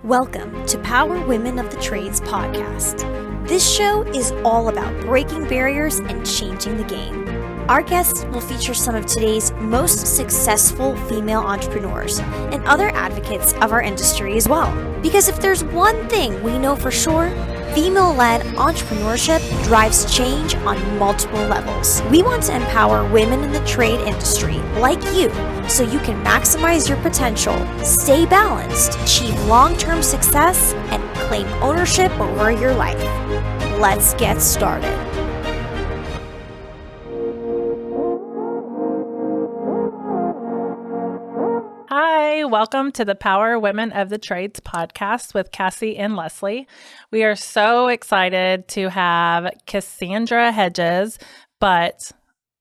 Welcome to Power Women of the Trades podcast. This show is all about breaking barriers and changing the game. Our guests will feature some of today's most successful female entrepreneurs and other advocates of our industry as well. Because if there's one thing we know for sure, female-led entrepreneurship drives change on multiple levels. We want to empower women in the trade industry like you so you can maximize your potential, stay balanced, achieve long-term success, and claim ownership over your life. Let's get started. Hi, welcome to the Power Women of the Trades podcast with Cassie and Leslie. We are so excited to have Cassie Hedges, but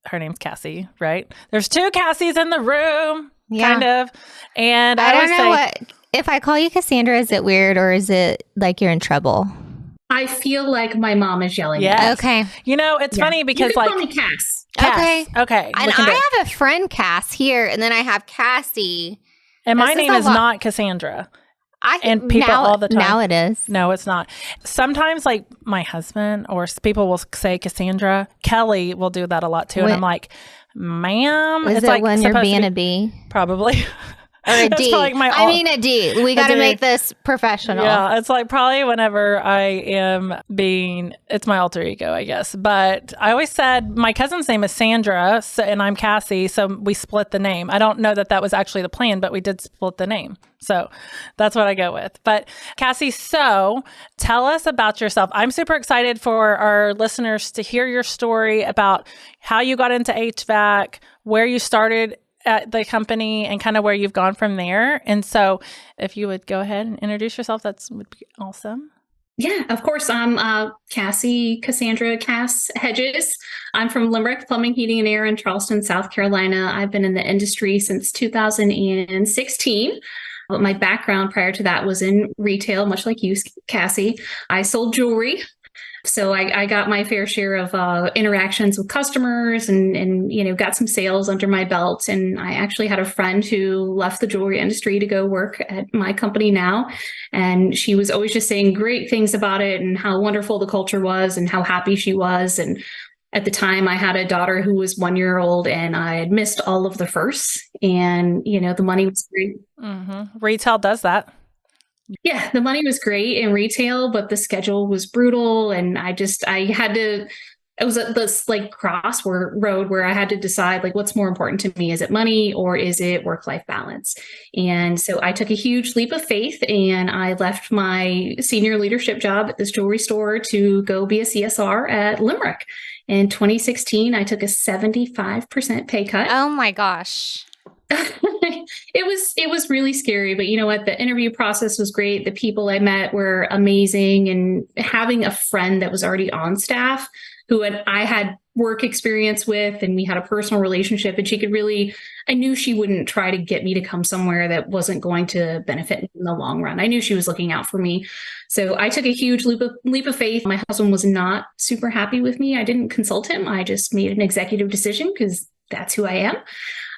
her name's Cassie, right? There's two Cassies in the room, kind of. And I don't know what, if I call you Cassandra, is it weird or is it like you're in trouble? I feel like my mom is yelling yes. at me. Okay. You know, it's funny because you can call me Cass. Okay. And I have a friend, Cass, here, and then I have Cassie. And my name is not Cassandra. And people all the time. Now it is. No, it's not. Sometimes, like, my husband or people will say Cassandra. Kelly will do that a lot, too. And I'm like, ma'am. Is it's it like when you're being a B? Probably. Or a D. Like a D. We got to make this professional. Yeah, it's like probably whenever I am it's my alter ego, I guess. But I always said my cousin's name is Sandra, and I'm Cassie, so we split the name. I don't know that was actually the plan, but we did split the name. So that's what I go with. But Cassie, so tell us about yourself. I'm super excited for our listeners to hear your story about how you got into HVAC, where you started at the company, and kind of where you've gone from there. And so if you would go ahead and introduce yourself, that would be awesome. Yeah, of course. I'm Cassie Cass Hedges. I'm from Limerick Plumbing, Heating and Air in Charleston, South Carolina. I've been in the industry since 2016. But my background prior to that was in retail, much like you, Cassie. I sold jewelry. So I got my fair share of interactions with customers and got some sales under my belt. And I actually had a friend who left the jewelry industry to go work at my company now. And she was always just saying great things about it and how wonderful the culture was and how happy she was. And at the time, I had a daughter who was 1 year old and I had missed all of the firsts. And, the money was great. Mm-hmm. Retail does that. Yeah, the money was great in retail, but the schedule was brutal. And it was at this road where I had to decide what's more important to me. Is it money or is it work-life balance? And so I took a huge leap of faith and I left my senior leadership job at this jewelry store to go be a CSR at Limerick. In 2016, I took a 75% pay cut. Oh my gosh. It was really scary, but you know what? The interview process was great. The people I met were amazing, and having a friend that was already on staff who I had work experience with, and we had a personal relationship, and I knew she wouldn't try to get me to come somewhere that wasn't going to benefit me in the long run. I knew she was looking out for me. So I took a huge leap of faith. My husband was not super happy with me. I didn't consult him. I just made an executive decision because that's who I am.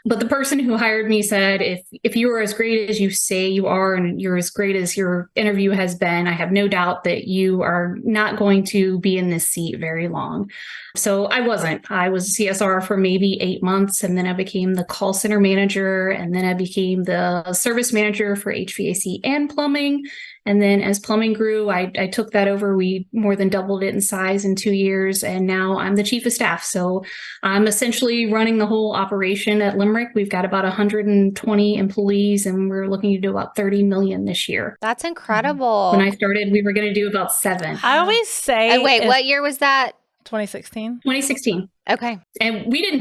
But the person who hired me said, if you are as great as you say you are, and you're as great as your interview has been, I have no doubt that you are not going to be in this seat very long. So I wasn't. I was a CSR for maybe 8 months, and then I became the call center manager, and then I became the service manager for HVAC and plumbing. And then as plumbing grew, I took that over. We more than doubled it in size in 2 years. And now I'm the chief of staff. So I'm essentially running the whole operation at Limerick. We've got about 120 employees and we're looking to do about 30 million this year. That's incredible. When I started, we were going to do about 7. I always say... wait, what year was that? 2016? 2016. Okay. And we did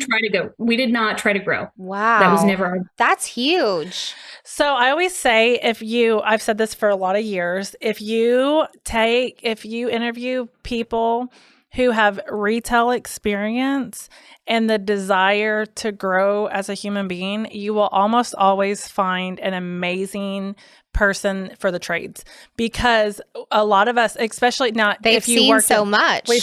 not try to grow. Wow. That was never... That's huge. So I always say I've said this for a lot of years, if you interview people who have retail experience and the desire to grow as a human being, you will almost always find an amazing person for the trades, because a lot of us, especially not they've if you seen work so much. We've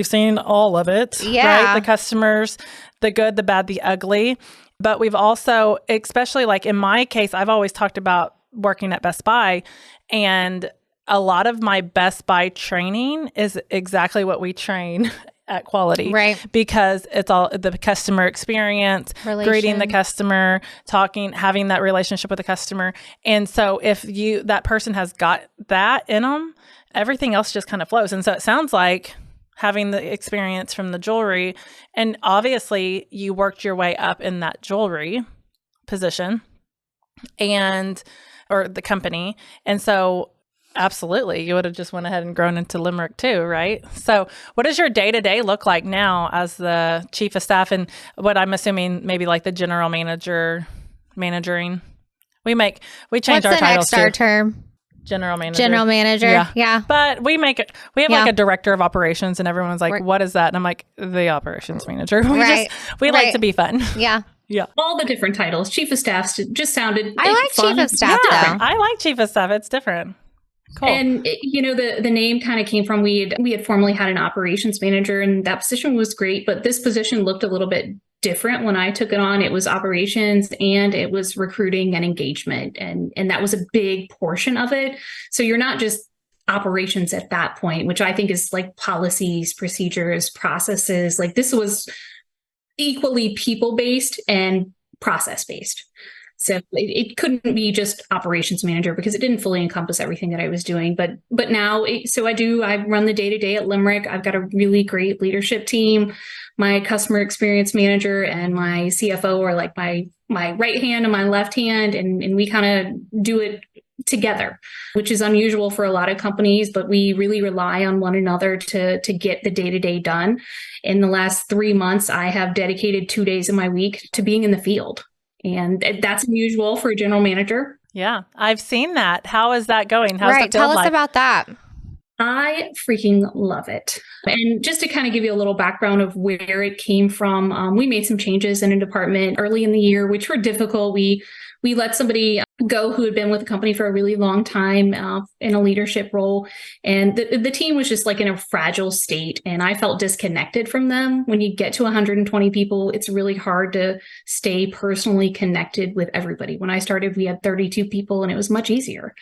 seen all of it. Yeah. Right? The customers, the good, the bad, the ugly. But we've also, especially like in my case, I've always talked about working at Best Buy. And a lot of my Best Buy training is exactly what we train at Quality. Right. Because it's all the customer experience, greeting the customer, talking, having that relationship with the customer. And so if that person has got that in them, everything else just kind of flows. And so it sounds like having the experience from the jewelry, and obviously you worked your way up in that jewelry position or the company. And so absolutely, you would have just went ahead and grown into Limerick too, right? So what does your day-to-day look like now as the chief of staff, and what I'm assuming maybe like the general manager, managing? We change What's our the titles next our too. term? General manager. General manager. Yeah. But we have like a director of operations, and everyone's like, what is that? And I'm like, the operations manager. We like to be fun. Yeah. Yeah. All the different titles. Chief of staff just sounded I like fun. chief of staff though. I like chief of staff. It's different. Cool. And the name kind of came from we had formerly had an operations manager, and that position was great, but this position looked a little bit different when I took it on. It was operations and it was recruiting and engagement, and that was a big portion of it. So you're not just operations at that point, which I think is like policies, procedures, processes. Like this was equally people-based and process-based. So it couldn't be just operations manager because it didn't fully encompass everything that I was doing. But now, I run the day-to-day at Limerick. I've got a really great leadership team. My customer experience manager and my CFO are like my right hand and my left hand, and we kind of do it together, which is unusual for a lot of companies, but we really rely on one another to get the day-to-day done. In the last 3 months, I have dedicated 2 days of my week to being in the field. And that's unusual for a general manager. Yeah, I've seen that. How is that going? How's Right. Tell us about that. I freaking love it. And just to kind of give you a little background of where it came from, we made some changes in a department early in the year, which were difficult. We let somebody go who had been with the company for a really long time in a leadership role. And the team was just like in a fragile state. And I felt disconnected from them. When you get to 120 people, it's really hard to stay personally connected with everybody. When I started, we had 32 people and it was much easier.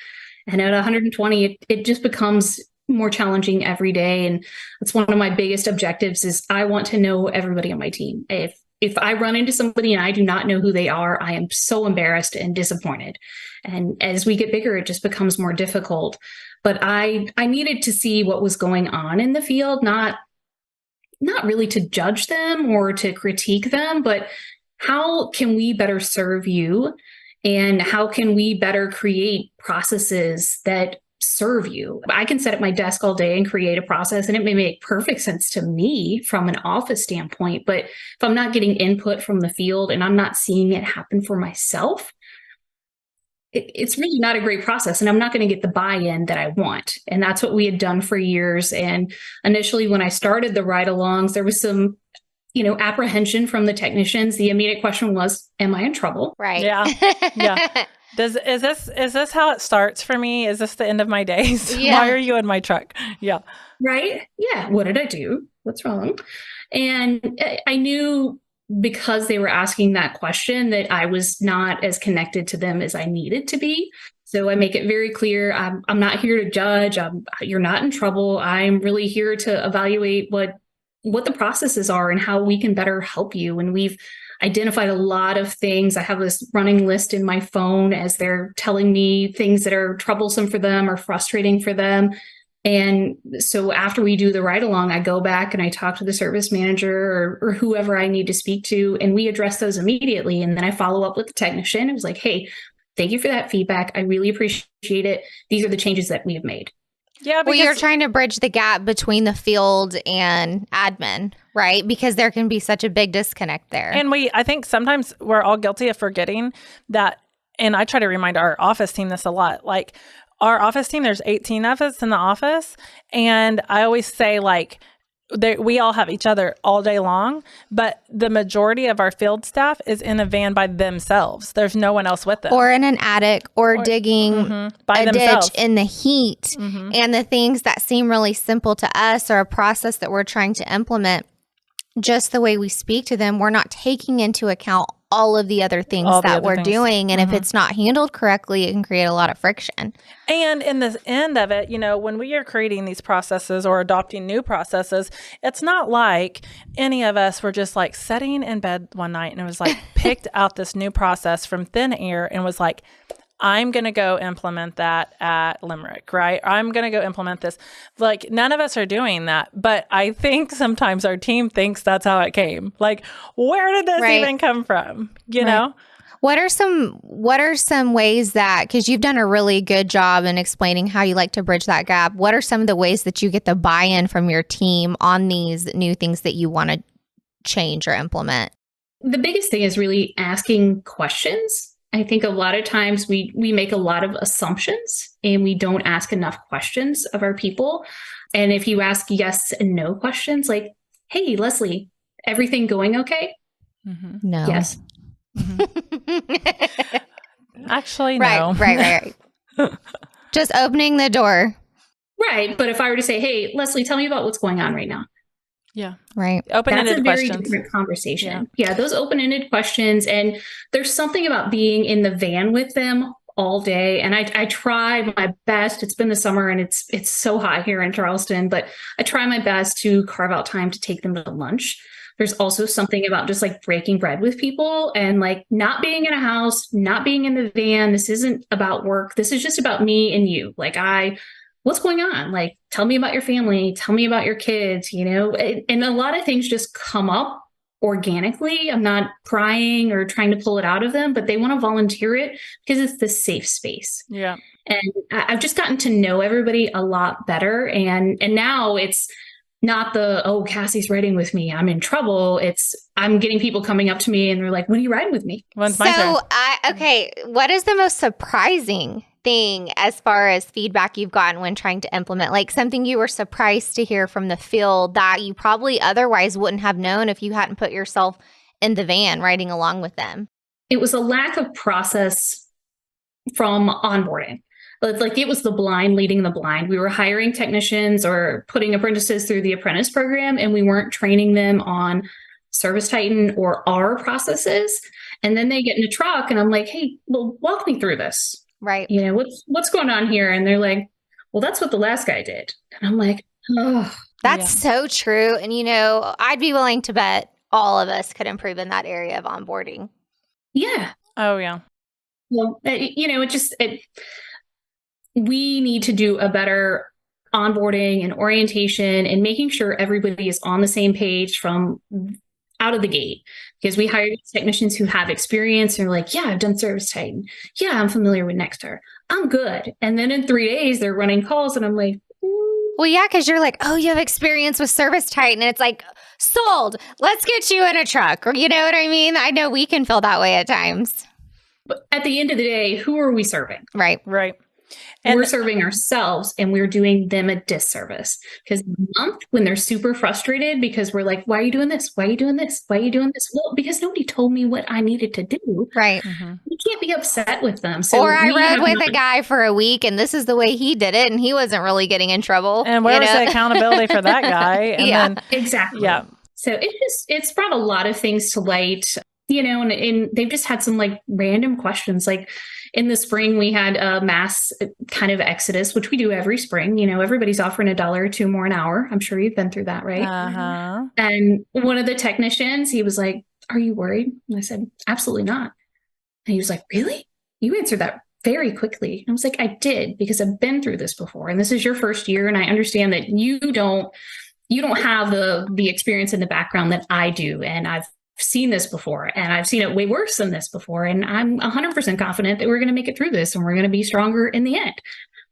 And at 120, it just becomes more challenging every day. And it's one of my biggest objectives is I want to know everybody on my team. If I run into somebody and I do not know who they are, I am so embarrassed and disappointed. And as we get bigger, it just becomes more difficult. But I needed to see what was going on in the field, not really to judge them or to critique them, but how can we better serve you? And how can we better create processes that serve you? I can sit at my desk all day and create a process, and it may make perfect sense to me from an office standpoint. But if I'm not getting input from the field and I'm not seeing it happen for myself, it's really not a great process, and I'm not going to get the buy-in that I want. And that's what we had done for years. And initially, when I started the ride-alongs, there was some apprehension from the technicians. The immediate question was, am I in trouble? Right. Yeah. Yeah. Is this how it starts for me? Is this the end of my days? Yeah. Why are you in my truck? Yeah. Right? Yeah. What did I do? What's wrong? And I knew because they were asking that question that I was not as connected to them as I needed to be. So I make it very clear, I'm not here to judge. You're not in trouble. I'm really here to evaluate what the processes are and how we can better help you. And we've identified a lot of things. I have this running list in my phone as they're telling me things that are troublesome for them or frustrating for them. And so after we do the ride along, I go back and I talk to the service manager or whoever I need to speak to, and we address those immediately. And then I follow up with the technician. It was like, hey, thank you for that feedback. I really appreciate it. These are the changes that we have made. Yeah, Well, you're trying to bridge the gap between the field and admin, right? Because there can be such a big disconnect there. And I think sometimes we're all guilty of forgetting that. And I try to remind our office team this a lot. Like our office team, there's 18 of us in the office. And I always say we all have each other all day long, but the majority of our field staff is in a van by themselves. There's no one else with them. Or in an attic or digging by a themselves. ditch in the heat. And the things that seem really simple to us or a process that we're trying to implement, just the way we speak to them, we're not taking into account all of the other things that we're doing. And if it's not handled correctly, it can create a lot of friction. And in the end of it, when we are creating these processes or adopting new processes, it's not like any of us were just like sitting in bed one night and it was like picked out this new process from thin air and was like, I'm going to go implement that at Limerick, right? I'm going to go implement this. Like, none of us are doing that. But I think sometimes our team thinks that's how it came. Like, where did this even come from? You know? What are some ways that, because you've done a really good job in explaining how you like to bridge that gap, what are some of the ways that you get the buy-in from your team on these new things that you want to change or implement? The biggest thing is really asking questions. I think a lot of times we make a lot of assumptions and we don't ask enough questions of our people. And if you ask yes and no questions, like, hey, Leslie, everything going okay? Mm-hmm. No. Yes. Mm-hmm. Actually, no. Right. Just opening the door. Right. But if I were to say, hey, Leslie, tell me about what's going on right now. Yeah. Right. Open-ended questions. That's a very different conversation. Yeah, those open-ended questions. And there's something about being in the van with them all day. And I try my best. It's been the summer and it's so hot here in Charleston, but I try my best to carve out time to take them to lunch. There's also something about just like breaking bread with people and like not being in a house, not being in the van. This isn't about work. This is just about me and you. Like what's going on? Like, tell me about your family, tell me about your kids, and a lot of things just come up organically. I'm not prying or trying to pull it out of them, but they want to volunteer it because it's the safe space. Yeah. And I've just gotten to know everybody a lot better. And now it's not Cassie's riding with me, I'm in trouble. I'm getting people coming up to me and they're like, when are you riding with me? When's my turn? What is the most surprising thing as far as feedback you've gotten when trying to implement, like something you were surprised to hear from the field that you probably otherwise wouldn't have known if you hadn't put yourself in the van riding along with them? It was a lack of process from onboarding. Like it was the blind leading the blind. We were hiring technicians or putting apprentices through the apprentice program, and we weren't training them on Service Titan or our processes. And then they get in a truck and I'm like, hey, well, walk me through this. Right. What's going on here? And they're like, well, that's what the last guy did. And I'm like, oh. That's so true. And, I'd be willing to bet all of us could improve in that area of onboarding. Yeah. Oh, yeah. Well, we need to do a better onboarding and orientation and making sure everybody is on the same page from out of the gate, because we hired technicians who have experience and are like, yeah, I've done Service Titan. Yeah, I'm familiar with Nextar. I'm good. And then in 3 days, they're running calls and I'm like, Well, yeah, because you're like, oh, you have experience with Service Titan. And it's like, sold. Let's get you in a truck. Or you know what I mean? I know we can feel that way at times. But at the end of the day, who are we serving? Right. And we're serving ourselves and we're doing them a disservice, because the month when they're super frustrated because we're like, why are you doing this? Why are you doing this? Why are you doing this? Well, because nobody told me what I needed to do. Right. Mm-hmm. You can't be upset with them. So or I rode with a guy for a week and this is the way he did it and he wasn't really getting in trouble. And where was the accountability for that guy? And then, exactly. Yeah. So it's brought a lot of things to light, and they've just had some like random questions. Like in the spring, we had a mass kind of exodus, which we do every spring. Everybody's offering $1 or $2 more an hour. I'm sure you've been through that, right? Uh-huh. And one of the technicians, he was like, are you worried? And I said, absolutely not. And he was like, really? You answered that very quickly. And I was like, I did, because I've been through this before. And this is your first year. And I understand that you don't have the experience in the background that I do. And I've seen this before, and I've seen it way worse than this before. And I'm 100% confident that we're going to make it through this and we're going to be stronger in the end.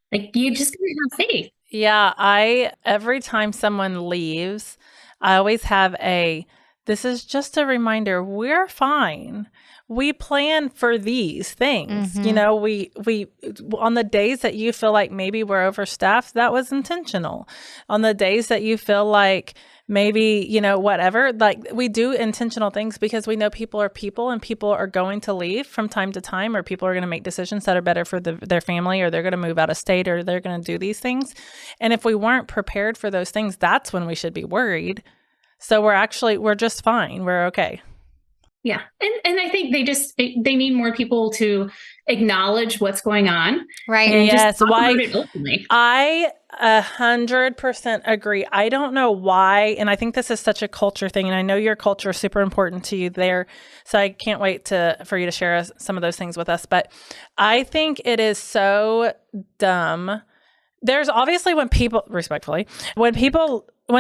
Like, you just got to have faith. Yeah. Every time someone leaves, I always have this is just a reminder, we're fine. We plan for these things. Mm-hmm. We on the days that you feel like maybe we're overstaffed, that was intentional. On the days that you feel like maybe, whatever, like we do intentional things because we know people are people and people are going to leave from time to time, or people are going to make decisions that are better for their family, or they're going to move out of state, or they're going to do these things. And if we weren't prepared for those things, that's when we should be worried. So we're just fine. We're okay. Yeah. And I think they need more people to acknowledge what's going on. Right. And Yes, just talk why about it openly. I 100% agree. I don't know why, and I think this is such a culture thing, and I know your culture is super important to you there, so I can't wait for you to share some of those things with us. But I think it is so dumb. There's obviously when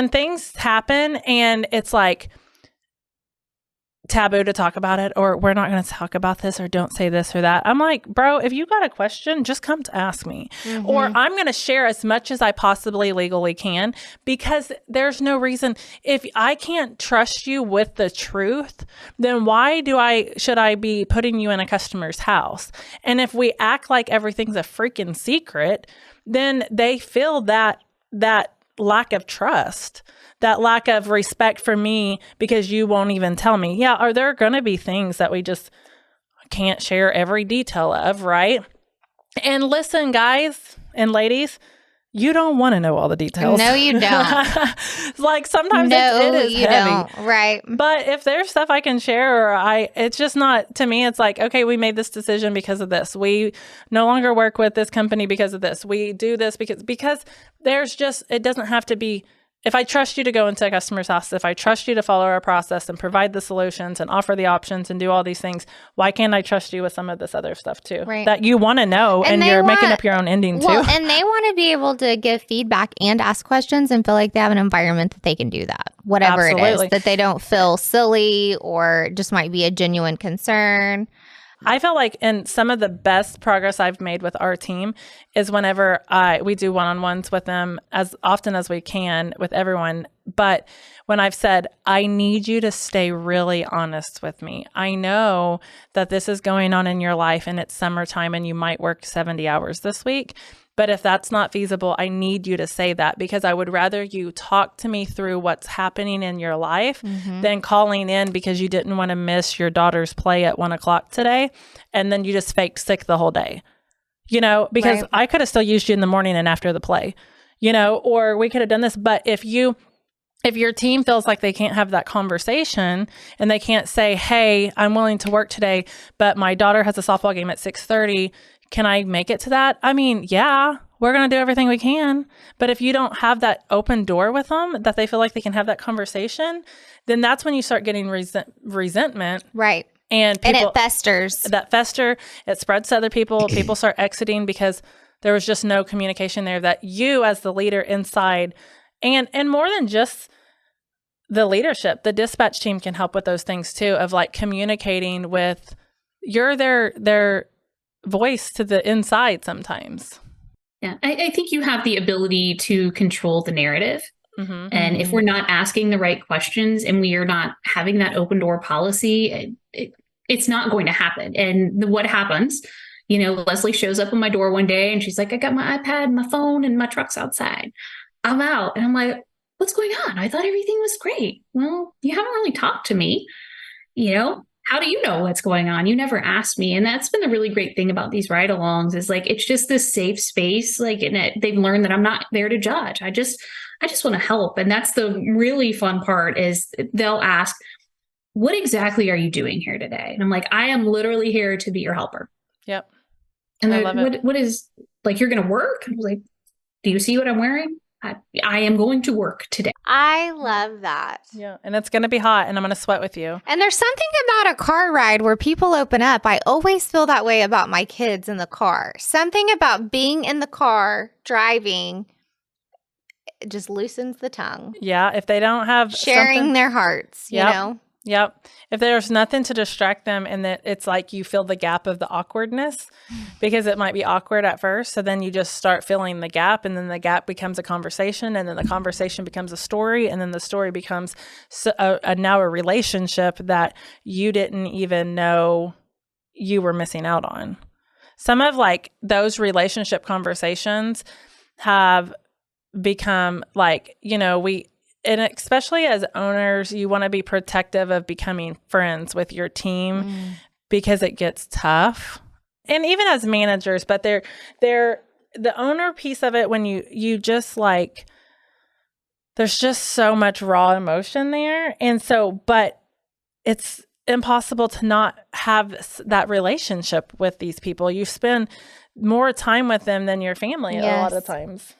things happen and it's like taboo to talk about it, or we're not going to talk about this, or don't say this or that. I'm like, bro, if you got a question, just come to ask me. Or I'm going to share as much as I possibly legally can, because there's no reason. If I can't trust you with the truth, then why should I be putting you in a customer's house? And if we act like everything's a freaking secret, then they feel that lack of trust, that lack of respect for me, because you won't even tell me. Yeah, are there going to be things that we just can't share every detail of, right? And listen, guys and ladies, you don't want to know all the details. No, you don't. Like sometimes No, it is you heavy. don't. Right. But if there's stuff I can share, it's just not, to me, it's like, okay, we made this decision because of this. We no longer work with this company because of this. We do this because there's just, it doesn't have to be. If I trust you to go into a customer's house, if I trust you to follow our process and provide the solutions and offer the options and do all these things, why can't I trust you with some of this other stuff too? Right. That you want to know, and you're making up your own ending too. Well, and they want to be able to give feedback and ask questions and feel like they have an environment that they can do that, whatever Absolutely. it is, that they don't feel silly or just might be a genuine concern. I feel like in some of the best progress I've made with our team is whenever we do one-on-ones with them as often as we can with everyone. But when I've said, I need you to stay really honest with me. I know that this is going on in your life and it's summertime and you might work 70 hours this week. But if that's not feasible, I need you to say that, because I would rather you talk to me through what's happening in your life than calling in because you didn't want to miss your daughter's play at 1:00 today. And then you just faked sick the whole day, because I could have still used you in the morning and after the play, or we could have done this. But if your team feels like they can't have that conversation and they can't say, hey, I'm willing to work today, but my daughter has a softball game at 6:30. Can I make it to that? I mean, yeah, we're going to do everything we can. But if you don't have that open door with them, that they feel like they can have that conversation, then that's when you start getting resentment. Right. And it festers. It spreads to other people. People start exiting because there was just no communication there, that you as the leader inside, and more than just the leadership, the dispatch team can help with those things too, of like communicating with, you're their voice to the inside sometimes. Yeah, I think you have the ability to control the narrative. And if we're not asking the right questions and we are not having that open door policy, it's not going to happen. And what happens, Leslie shows up on my door one day and she's like, I got my iPad, my phone, and my truck's outside. I'm out. And I'm like, what's going on? I thought everything was great. Well, you haven't really talked to me. How do you know what's going on? You never asked me. And that's been the really great thing about these ride-alongs, is like, it's just this safe space. Like, and they've learned that I'm not there to judge. I just want to help. And that's the really fun part, is they'll ask, what exactly are you doing here today? And I'm like, I am literally here to be your helper. Yep. And I love it. What is, like, you're going to work? I was like, do you see what I'm wearing? I am going to work today. I love that. Yeah. And it's going to be hot and I'm going to sweat with you. And there's something about a car ride where people open up. I always feel that way about my kids in the car. Something about being in the car, driving, it just loosens the tongue. Yeah. If they don't have sharing their hearts, you know? Yep. If there's nothing to distract them, and that it's like you feel the gap of the awkwardness, because it might be awkward at first. So then you just start filling the gap, and then the gap becomes a conversation, and then the conversation becomes a story, and then the story becomes now a relationship that you didn't even know you were missing out on. Some of like those relationship conversations have become like, and especially as owners, you want to be protective of becoming friends with your team because it gets tough. And even as managers, but they're the owner piece of it, when you just like, there's just so much raw emotion there. And so, but it's impossible to not have that relationship with these people. You spend more time with them than your family a lot of times.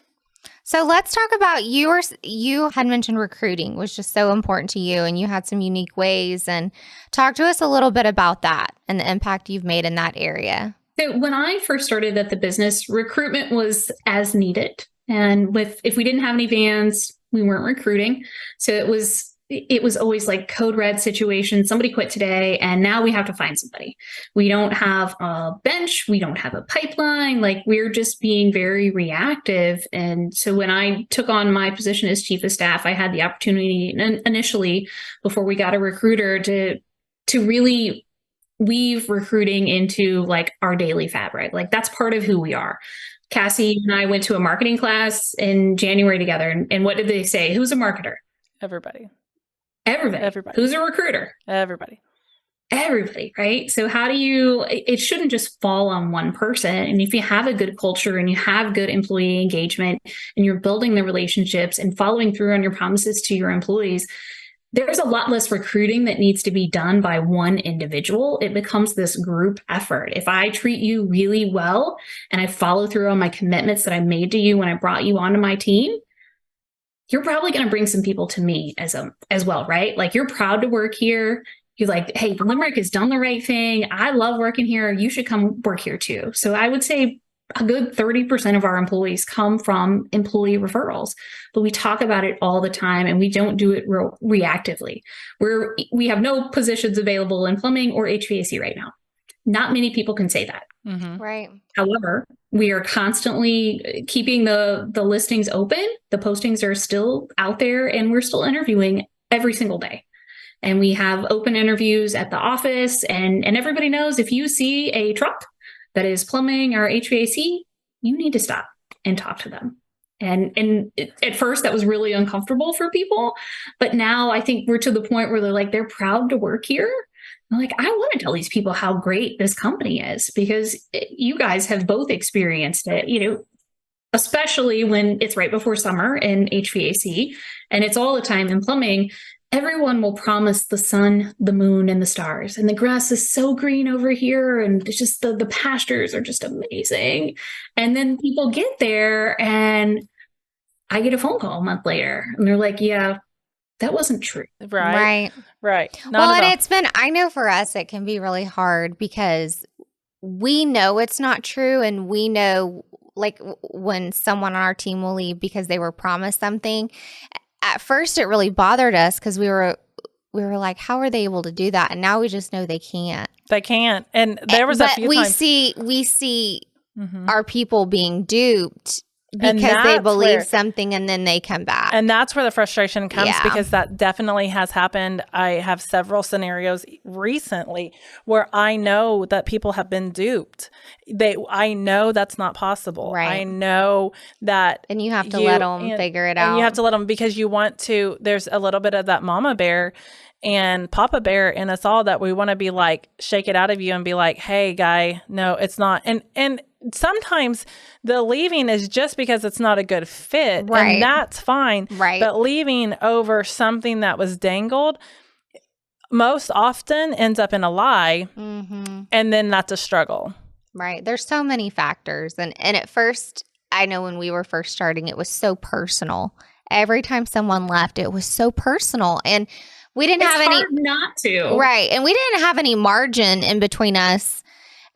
So let's talk about you had mentioned recruiting was just so important to you, and you had some unique ways, and talk to us a little bit about that and the impact you've made in that area. So when I first started at the business, recruitment was as needed. And if we didn't have any vans, we weren't recruiting. So it was always like code red situation. Somebody quit today and now we have to find somebody. We don't have a bench. We don't have a pipeline. Like, we're just being very reactive. And so when I took on my position as chief of staff, I had the opportunity initially, before we got a recruiter, to really weave recruiting into like our daily fabric. Like, that's part of who we are. Cassie and I went to a marketing class in January together. And what did they say? Who's a marketer? Everybody. Who's a recruiter? Everybody, right? So it shouldn't just fall on one person. And if you have a good culture and you have good employee engagement and you're building the relationships and following through on your promises to your employees, there's a lot less recruiting that needs to be done by one individual. It becomes this group effort. If I treat you really well and I follow through on my commitments that I made to you when I brought you onto my team, you're probably going to bring some people to me as well, right? Like, you're proud to work here. You're like, hey, Limerick has done the right thing. I love working here. You should come work here too. So I would say a good 30% of our employees come from employee referrals, but we talk about it all the time and we don't do it reactively. We have no positions available in plumbing or HVAC right now. Not many people can say that. Mm-hmm. Right. However, we are constantly keeping the listings open. The postings are still out there and we're still interviewing every single day. And we have open interviews at the office, and everybody knows if you see a truck that is plumbing or HVAC, you need to stop and talk to them. And at first that was really uncomfortable for people, but now I think we're to the point where they're proud to work here. I'm like, I want to tell these people how great this company is, because you guys have both experienced it, especially when it's right before summer in HVAC and it's all the time in plumbing. Everyone will promise the sun, the moon, and the stars. And the grass is so green over here. And it's just the pastures are just amazing. And then people get there and I get a phone call a month later and they're like, yeah, that wasn't true. Right. Well, and I know for us, it can be really hard because we know it's not true. And we know, like, when someone on our team will leave because they were promised something, at first it really bothered us because we were like, how are they able to do that? And now we just know they can't. And there was a few times we see our people being duped because they believe something and then they come back. And that's where the frustration comes, because that definitely has happened. I have several scenarios recently where I know that people have been duped. I know that's not possible. Right. I know that. And you have to let them figure it out. And you have to let them, because you want to, there's a little bit of that mama bear and papa bear in us all that we want to be like, shake it out of you and be like, hey guy, no, it's not. And sometimes the leaving is just because it's not a good fit, right? And that's fine, right? But leaving over something that was dangled most often ends up in a lie, and then that's a struggle, right? There's so many factors, and at first, I know when we were first starting, it was so personal. Every time someone left, it was so personal, and we didn't have any not to, right? And we didn't have any margin in between us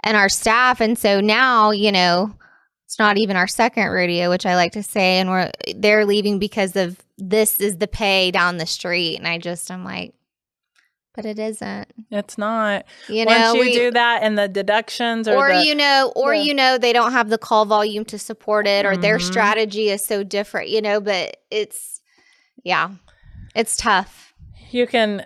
and our staff. And so now, it's not even our second rodeo, which I like to say. And they're leaving because of this is the pay down the street. And I'm like, but it isn't. It's not. Once you do that and the deductions they don't have the call volume to support it, or their strategy is so different, but it's tough. You can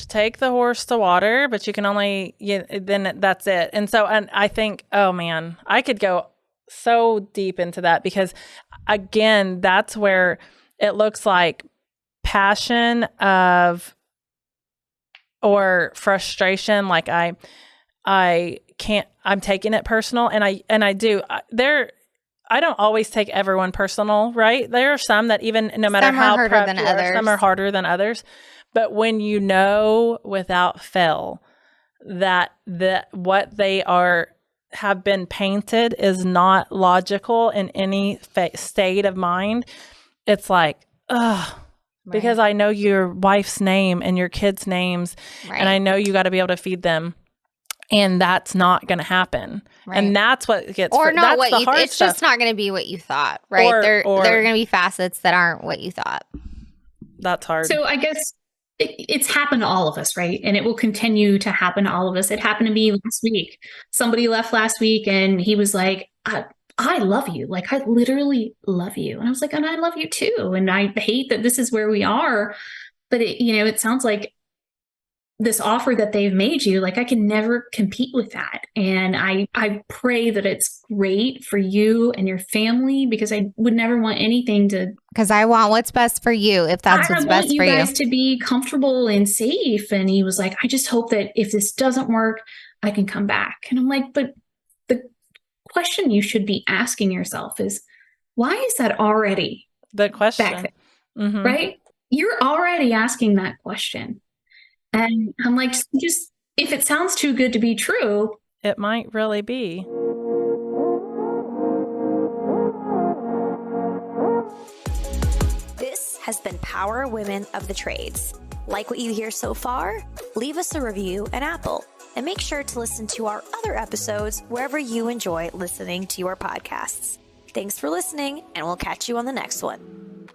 take the horse to water, but you can only, then that's it. And so, and I think, oh man, I could go so deep into that, because again, that's where it looks like passion or frustration. Like I'm taking it personal, and I do. I don't always take everyone personal, right? There are some that even no matter Some are how harder prepped than you are, others. some are harder than others. But when you know without fail that what they have been painted is not logical in any state of mind, it's like, ugh. Right. Because I know your wife's name and your kids' names, Right. and I know you got to be able to feed them, and that's not going to happen. Right. And that's what gets or not that's what the you. hard It's stuff. just not going to be what you thought, right? There are going to be facets that aren't what you thought. That's hard. So I guess it's happened to all of us, right? And it will continue to happen to all of us. It happened to me last week. Somebody left last week and he was like, I love you. Like, I literally love you. And I was like, and I love you too. And I hate that this is where we are. But it sounds like this offer that they've made you, like I can never compete with that. And I pray that it's great for you and your family, because I would never want anything to. Because I want what's best for you, if that's what's best for you. I want you guys to be comfortable and safe. And he was like, I just hope that if this doesn't work, I can come back. And I'm like, but the question you should be asking yourself is, why is that already the question? Back there, right? You're already asking that question. And I'm like, just if it sounds too good to be true, it might really be. This has been Power Women of the Trades. Like what you hear so far? Leave us a review in Apple, and make sure to listen to our other episodes wherever you enjoy listening to your podcasts. Thanks for listening, and we'll catch you on the next one.